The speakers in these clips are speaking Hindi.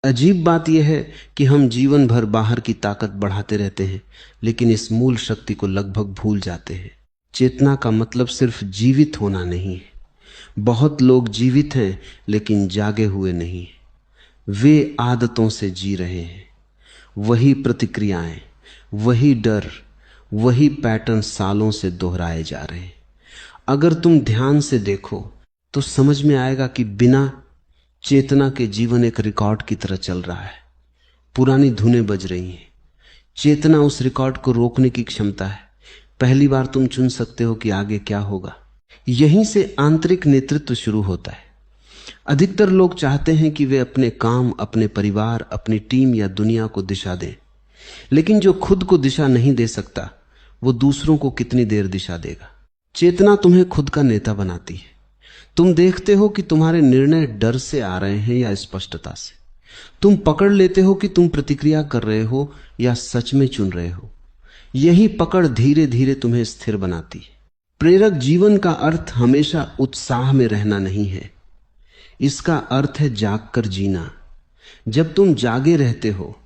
अजीब बात यह है कि हम जीवन भर बाहर की ताकत बढ़ाते रहते हैं, लेकिन इस मूल शक्ति को लगभग भूल जाते हैं। चेतना का मतलब सिर्फ जीवित होना नहीं है। बहुत लोग जीवित हैं लेकिन जागे हुए नहीं। वे आदतों से जी रहे हैं, वही प्रतिक्रियाएं, वही डर, वही पैटर्न सालों से दोहराए जा रहे हैं। अगर तुम ध्यान से देखो तो समझ में आएगा कि बिना चेतना के जीवन एक रिकॉर्ड की तरह चल रहा है। पुरानी धुनें बज रही हैं। चेतना उस रिकॉर्ड को रोकने की क्षमता है। पहली बार तुम चुन सकते हो कि आगे क्या होगा। यहीं से आंतरिक नेतृत्व शुरू होता है। अधिकतर लोग चाहते हैं कि वे अपने काम, अपने परिवार, अपनी टीम या दुनिया को दिशा दें, लेकिन जो खुद को दिशा नहीं दे सकता वो दूसरों को कितनी देर दिशा देगा। चेतना तुम्हें खुद का नेता बनाती है। तुम देखते हो कि तुम्हारे निर्णय डर से आ रहे हैं या स्पष्टता से। तुम पकड़ लेते हो कि तुम प्रतिक्रिया कर रहे हो या सच में चुन रहे हो। यही पकड़ धीरे धीरे तुम्हें स्थिर बनाती है। प्रेरक जीवन का अर्थ हमेशा उत्साह में रहना नहीं है, इसका अर्थ है जागकर जीना। जब तुम जागे रहते हो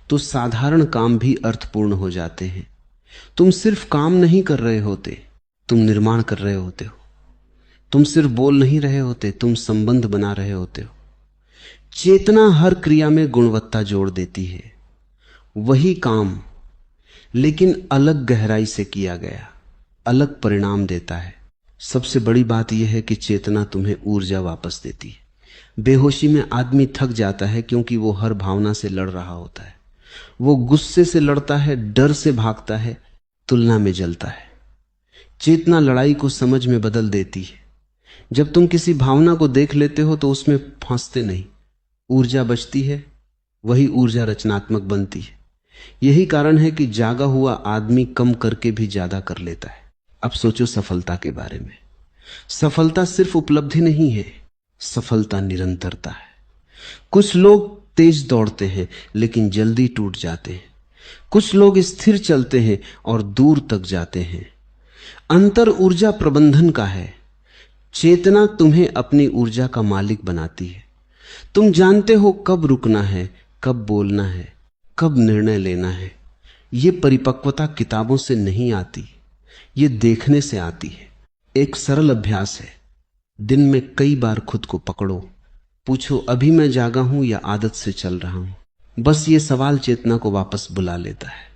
तो साधारण काम भी अर्थपूर्ण हो जाते हैं। तुम सिर्फ काम नहीं कर रहे होते, तुम निर्माण कर रहे होते हो। तुम सिर्फ बोल नहीं रहे होते, तुम संबंध बना रहे होते हो। चेतना हर क्रिया में गुणवत्ता जोड़ देती है। वही काम लेकिन अलग गहराई से किया गया अलग परिणाम देता है। सबसे बड़ी बात यह है कि चेतना तुम्हें ऊर्जा वापस देती है। बेहोशी में आदमी थक जाता है क्योंकि वो हर भावना से लड़ रहा होता है। वो गुस्से से लड़ता है, डर से भागता है, तुलना में जलता है। चेतना लड़ाई को समझ में बदल देती है। जब तुम किसी भावना को देख लेते हो तो उसमें फंसते नहीं, ऊर्जा बचती है, वही ऊर्जा रचनात्मक बनती है। यही कारण है कि जागा हुआ आदमी कम करके भी ज्यादा कर लेता है। अब सोचो सफलता के बारे में। सफलता सिर्फ उपलब्धि नहीं है, सफलता निरंतरता है। कुछ लोग तेज दौड़ते हैं लेकिन जल्दी टूट जाते हैं। कुछ लोग स्थिर चलते हैं और दूर तक जाते हैं। अंतर ऊर्जा प्रबंधन का है। चेतना तुम्हें अपनी ऊर्जा का मालिक बनाती है। तुम जानते हो कब रुकना है, कब बोलना है, कब निर्णय लेना है। यह परिपक्वता किताबों से नहीं आती, ये देखने से आती है। एक सरल अभ्यास है। दिन में कई बार खुद को पकड़ो, पूछो अभी मैं जागा हूं या आदत से चल रहा हूं। बस ये सवाल चेतना को वापस बुला लेता है।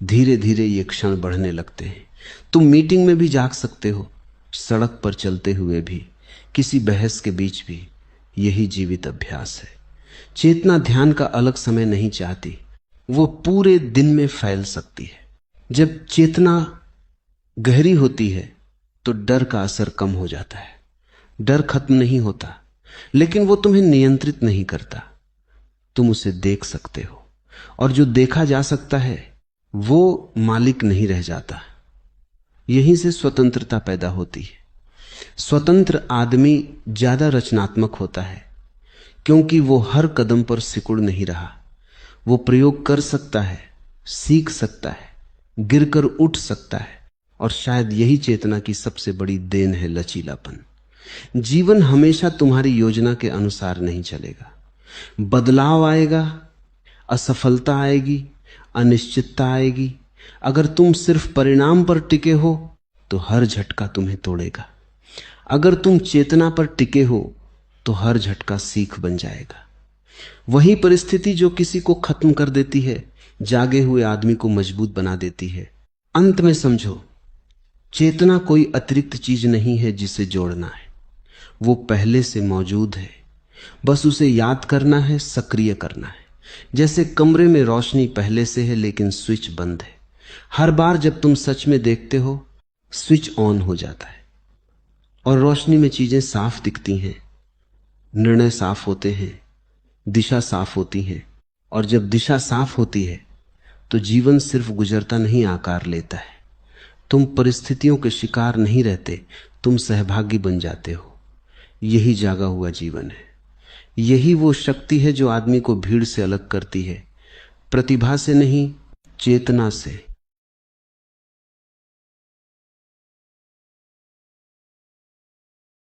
धीरे धीरे ये क्षण बढ़ने लगते हैं। तुम मीटिंग में भी जाग सकते हो, सड़क पर चलते हुए भी, किसी बहस के बीच भी। यही जीवित अभ्यास है। चेतना ध्यान का अलग समय नहीं चाहती, वो पूरे दिन में फैल सकती है। जब चेतना गहरी होती है तो डर का असर कम हो जाता है। डर खत्म नहीं होता, लेकिन वो तुम्हें नियंत्रित नहीं करता। तुम उसे देख सकते हो, और जो देखा जा सकता है वो मालिक नहीं रह जाता। यहीं से स्वतंत्रता पैदा होती है। स्वतंत्र आदमी ज्यादा रचनात्मक होता है क्योंकि वो हर कदम पर सिकुड़ नहीं रहा। वो प्रयोग कर सकता है, सीख सकता है, गिरकर उठ सकता है। और शायद यही चेतना की सबसे बड़ी देन है, लचीलापन। जीवन हमेशा तुम्हारी योजना के अनुसार नहीं चलेगा। बदलाव आएगा, असफलता आएगी, अनिश्चितता आएगी। अगर तुम सिर्फ परिणाम पर टिके हो तो हर झटका तुम्हें तोड़ेगा। अगर तुम चेतना पर टिके हो तो हर झटका सीख बन जाएगा। वही परिस्थिति जो किसी को खत्म कर देती है, जागे हुए आदमी को मजबूत बना देती है। अंत में समझो, चेतना कोई अतिरिक्त चीज नहीं है जिसे जोड़ना है। वो पहले से मौजूद है, बस उसे याद करना है, सक्रिय करना है। जैसे कमरे में रोशनी पहले से है लेकिन स्विच बंद है। हर बार जब तुम सच में देखते हो, स्विच ऑन हो जाता है और रोशनी में चीजें साफ दिखती हैं, निर्णय साफ होते हैं, दिशा साफ होती है। और जब दिशा साफ होती है तो जीवन सिर्फ गुजरता नहीं, आकार लेता है। तुम परिस्थितियों के शिकार नहीं रहते, तुम सहभागी बन जाते हो। यही जागा हुआ जीवन है। यही वो शक्ति है जो आदमी को भीड़ से अलग करती है, प्रतिभा से नहीं, चेतना से।